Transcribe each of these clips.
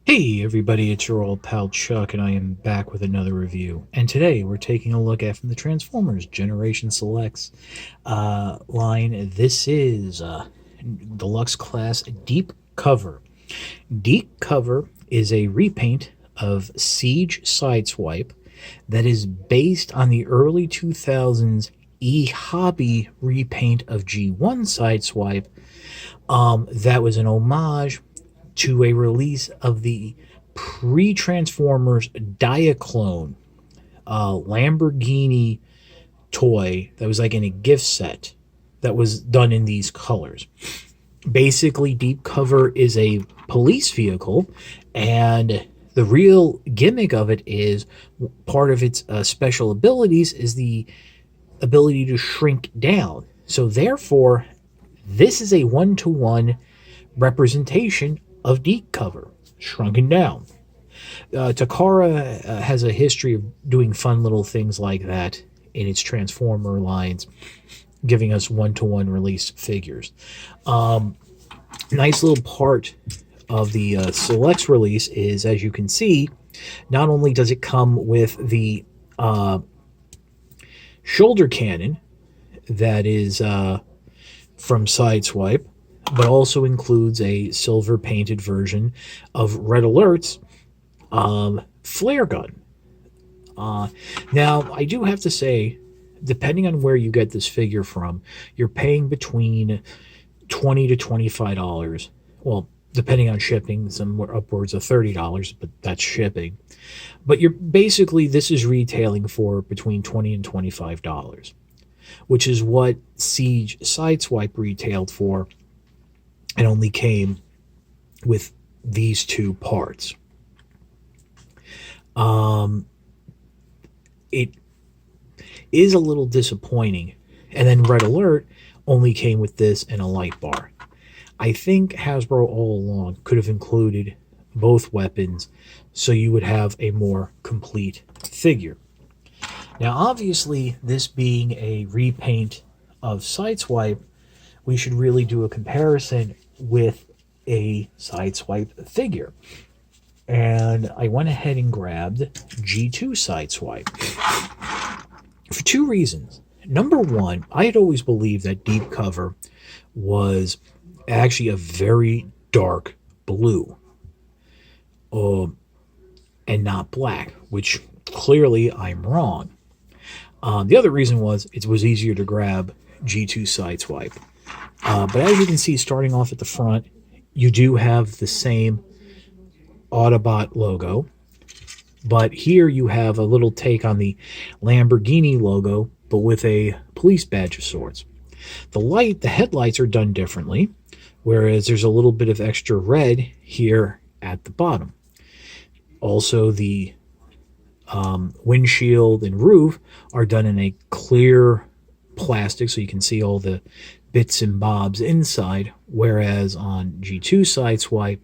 Hey everybody, it's your old pal Chuck, and I am back with another review. And today we're taking a look at from the Transformers Generation Selects line. This is Deluxe Class Deep Cover. Deep Cover is a repaint of Siege Sideswipe that is based on the early 2000s E-Hobby repaint of G1 Sideswipe. That was an homage to a release of the pre-Transformers Diaclone Lamborghini toy that was like in a gift set that was done in these colors. Basically, Deep Cover is a police vehicle, and the real gimmick of it is part of its special abilities is the ability to shrink down. So, therefore, this is a one-to-one representation of Deep Cover, shrunken down. Takara has a history of doing fun little things like that in its Transformer lines, giving us one-to-one release figures. Nice little part of the Selects release is, as you can see, not only does it come with the shoulder cannon that is from Sideswipe, but also includes a silver painted version of Red Alert's flare gun. Now, I do have to say, depending on where you get this figure from, you're paying between $20 to $25. Well, depending on shipping, somewhere upwards of $30, but that's shipping. But you're basically, this is retailing for between $20 and $25, which is what Siege Sideswipe retailed for, and only came with these two parts. It is a little disappointing. And then Red Alert only came with this and a light bar. I think Hasbro all along could have included both weapons so you would have a more complete figure. Now, obviously, this being a repaint of Sideswipe, we should really do a comparison with a Sideswipe figure. And I went ahead and grabbed G2 Sideswipe for two reasons. Number one, I had always believed that Deep Cover was actually a very dark blue, and not black, which clearly I'm wrong. The other reason was it was easier to grab G2 Sideswipe. But as you can see, starting off at the front, you do have the same Autobot logo. But here you have a little take on the Lamborghini logo, but with a police badge of sorts. The headlights are done differently, whereas there's a little bit of extra red here at the bottom. Also, the windshield and roof are done in a clear plastic, so you can see all the bits and bobs inside, whereas on G2 Sideswipe,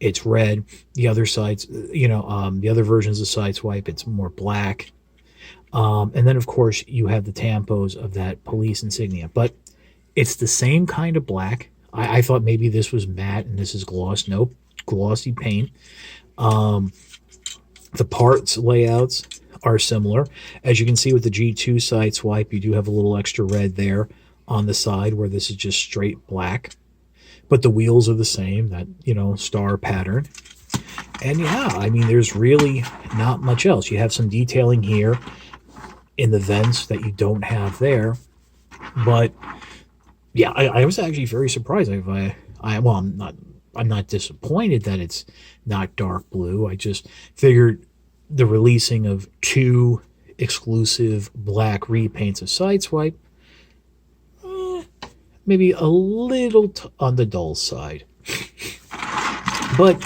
it's red. The other sides, the other versions of Sideswipe, it's more black. And then, of course, you have the tampos of that police insignia. But it's the same kind of black. I thought maybe this was matte and this is gloss. Nope, glossy paint. The parts layouts are similar. As you can see with the G2 Sideswipe, you do have a little extra red there on the side where this is just straight black. But the wheels are the same, that, star pattern. And yeah, I mean, there's really not much else. You have some detailing here in the vents that you don't have there. But yeah, I was actually very surprised. I'm not disappointed that it's not dark blue. I just figured the releasing of two exclusive black repaints of Sideswipe, maybe a little on the dull side. But,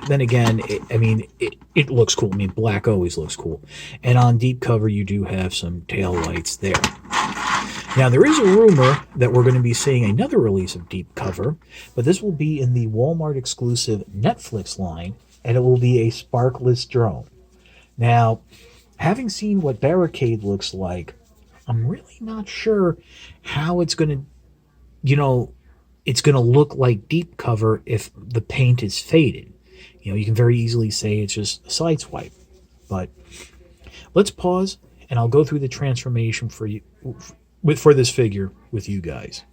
then again, it looks cool. I mean, black always looks cool. And on Deep Cover, you do have some tail lights there. Now, there is a rumor that we're going to be seeing another release of Deep Cover, but this will be in the Walmart exclusive Netflix line, and it will be a sparkless drone. Now, having seen what Barricade looks like, I'm really not sure how it's going to, it's going to look like Deep Cover if the paint is faded. You know, you can very easily say it's just a side swipe. But let's pause, and I'll go through the transformation for you for this figure with you guys.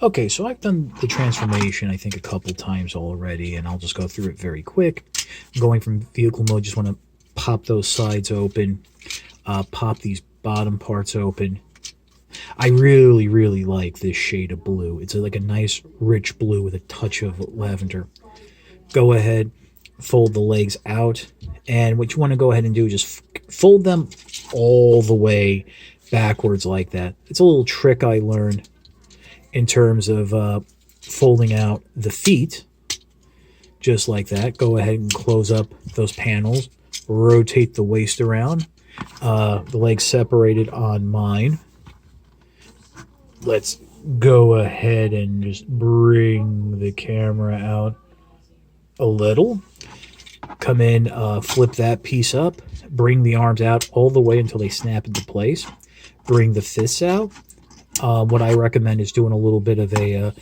Okay, so I've done the transformation I think a couple times already, and I'll just go through it very quick. Going from vehicle mode, just want to pop those sides open, pop these bottom parts open. I really, really like this shade of blue. It's like a nice rich blue with a touch of lavender. Go ahead, fold the legs out, and what you want to go ahead and do is just fold them all the way backwards like that. It's a little trick I learned in terms of folding out the feet, just like that. Go ahead and close up those panels, rotate the waist around, the legs separated on mine. Let's go ahead and just bring the camera out a little. Come in, flip that piece up, bring the arms out all the way until they snap into place. Bring the fists out. What I recommend is doing a little bit of a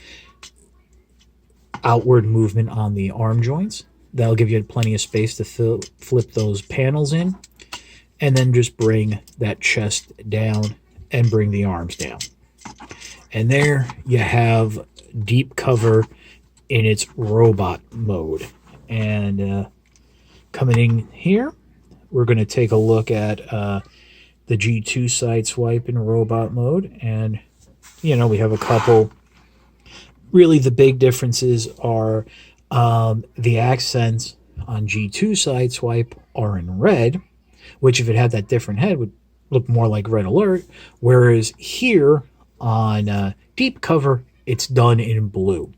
outward movement on the arm joints. That'll give you plenty of space to flip those panels in. And then just bring that chest down and bring the arms down. And there you have deep cover in its robot mode. And coming in here, we're going to take a look at the G2 side swipe in robot mode. And, you know, we have a couple. Really, the big differences are the accents on G2 side swipe are in red, which if it had that different head would look more like Red Alert. Whereas here on deep cover, it's done in blue.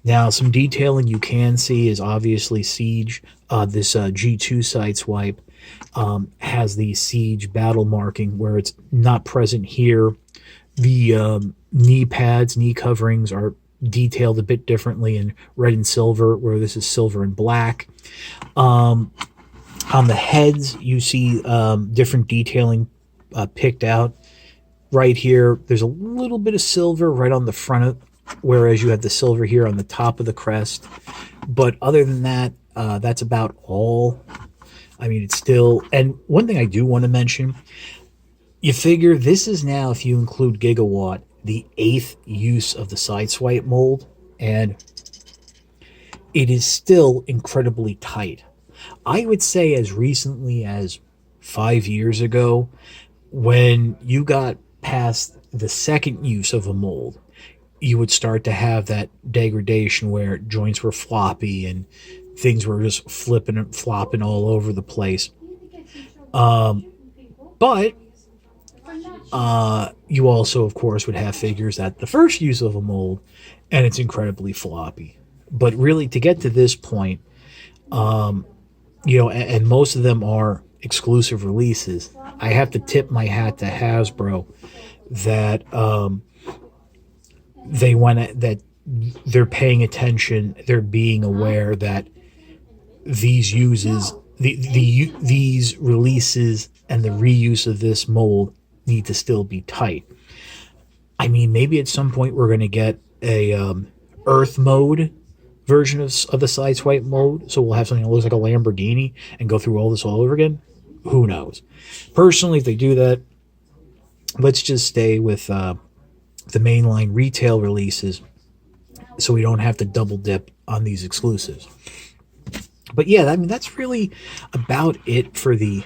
Now, some detailing you can see is obviously Siege. This G2 side swipe has the Siege battle marking where it's not present here. The knee pads, knee coverings are detailed a bit differently in red and silver, where this is silver and black. On the heads, you see different detailing picked out. Right here, there's a little bit of silver right on the front, whereas you have the silver here on the top of the crest. But other than that, that's about all. I mean, it's still... And one thing I do want to mention, you figure this is now, if you include Gigawatt, the 8th use of the Sideswipe mold, and it is still incredibly tight. I would say as recently as 5 years ago, when you got past the 2nd use of a mold, you would start to have that degradation where joints were floppy and things were just flipping and flopping all over the place. But you also, of course, would have figures at the 1st use of a mold, and it's incredibly floppy. But really, to get to this point, you know, and most of them are exclusive releases, I have to tip my hat to Hasbro that that they're paying attention, they're being aware that these uses, these releases and the reuse of this mold need to still be tight. I mean, maybe at some point we're going to get a Earth mode version of the Sideswipe mode, so we'll have something that looks like a Lamborghini and go through all this all over again. Who knows? Personally, if they do that, let's just stay with the mainline retail releases so we don't have to double dip on these exclusives. But yeah, I mean, that's really about it for the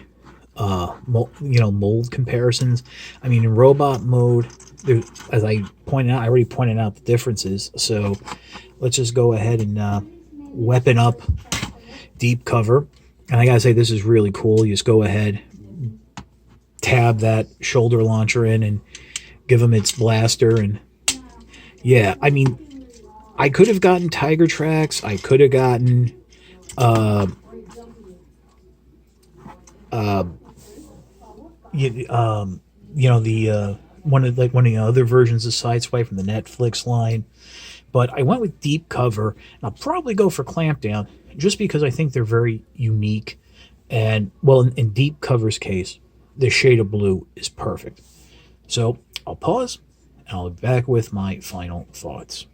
mold comparisons. I mean, in robot mode, as I pointed out, I already pointed out the differences. So let's just go ahead and weapon up deep cover. And I gotta say, this is really cool. You just go ahead, tab that shoulder launcher in, and give him its blaster. And yeah, I mean, I could have gotten Tiger Tracks. I could have gotten one of the other versions of Sideswipe from the Netflix line, but I went with deep cover, and I'll probably go for Clampdown just because I think they're very unique. And well, in deep cover's case, the shade of blue is perfect. So I'll pause, and I'll be back with my final thoughts.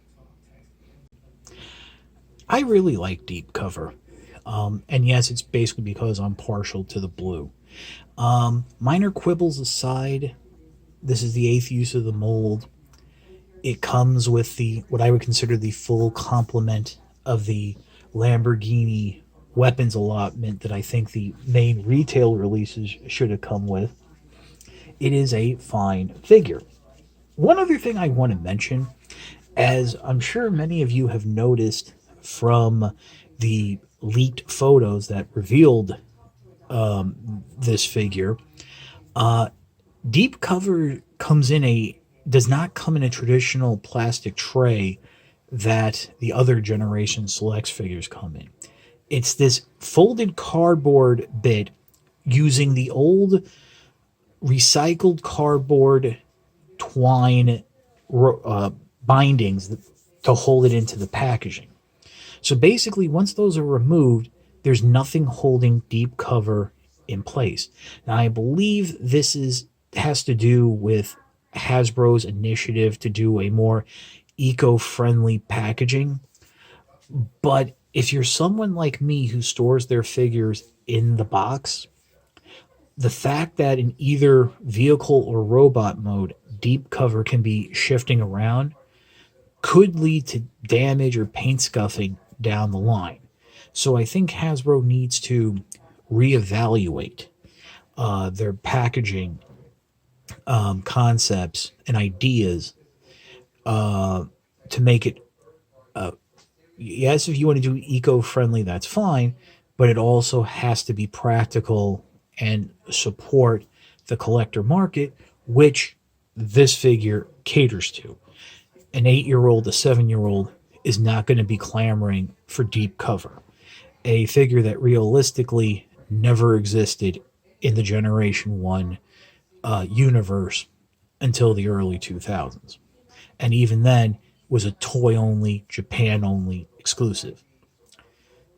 I really like deep cover. And yes, it's basically because I'm partial to the blue. Minor quibbles aside, this is the eighth use of the mold. It comes with the what I would consider the full complement of the Lamborghini weapons allotment that I think the main retail releases should have come with. It is a fine figure. One other thing I want to mention, as I'm sure many of you have noticed from the leaked photos that revealed this figure, deep cover comes in a does not come in a traditional plastic tray that the other generation selects figures come in. It's this folded cardboard bit using the old recycled cardboard twine bindings to hold it into the packaging. So basically, once those are removed, there's nothing holding deep cover in place. Now, I believe this has to do with Hasbro's initiative to do a more eco-friendly packaging. But if you're someone like me who stores their figures in the box, the fact that in either vehicle or robot mode, deep cover can be shifting around could lead to damage or paint scuffing down the line. So I think Hasbro needs to reevaluate their packaging concepts and ideas to make it. Yes, if you want to do eco-friendly, that's fine, but it also has to be practical and support the collector market, which this figure caters to. An 8-year-old, a 7-year-old is not going to be clamoring for deep cover. A figure that realistically never existed in the Generation 1 universe until the early 2000s. And even then, was a toy only, Japan only exclusive.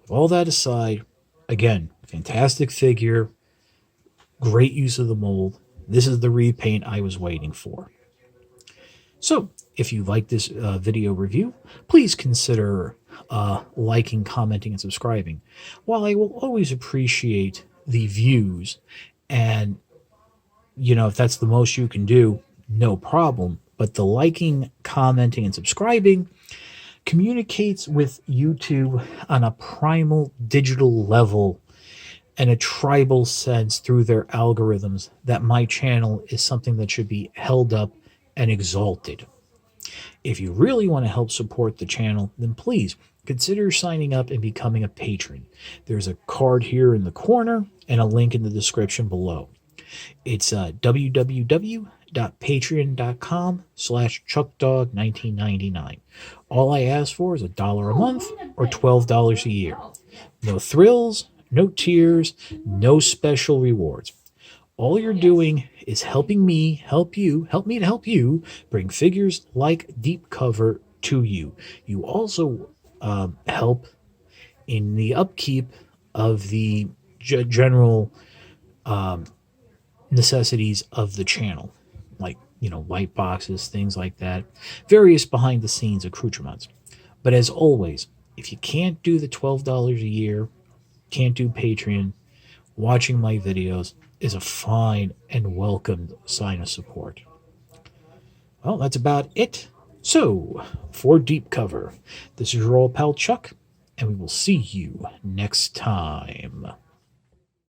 With all that aside, again, fantastic figure, great use of the mold. This is the repaint I was waiting for. So, if you like this video review, please consider liking, commenting, and subscribing. While I will always appreciate the views, and if that's the most you can do, no problem. But the liking, commenting, and subscribing communicates with YouTube on a primal digital level and a tribal sense through their algorithms that my channel is something that should be held up and exalted. If you really want to help support the channel, then please consider signing up and becoming a patron. There's a card here in the corner and a link in the description below. It's www.patreon.com/ChuckDog1999. All I ask for is $1 a month or $12 a year. No thrills, no tiers, no special rewards. All you're doing is helping me help me to help you bring figures like deep cover to you. You also help in the upkeep of the general necessities of the channel, like light boxes, things like that, various behind the scenes accoutrements. But as always, if you can't do the $12 a year, can't do Patreon, watching my videos is a fine and welcomed sign of support. Well, that's about it. So, for Deep Cover, this is your old pal Chuck, and we will see you next time.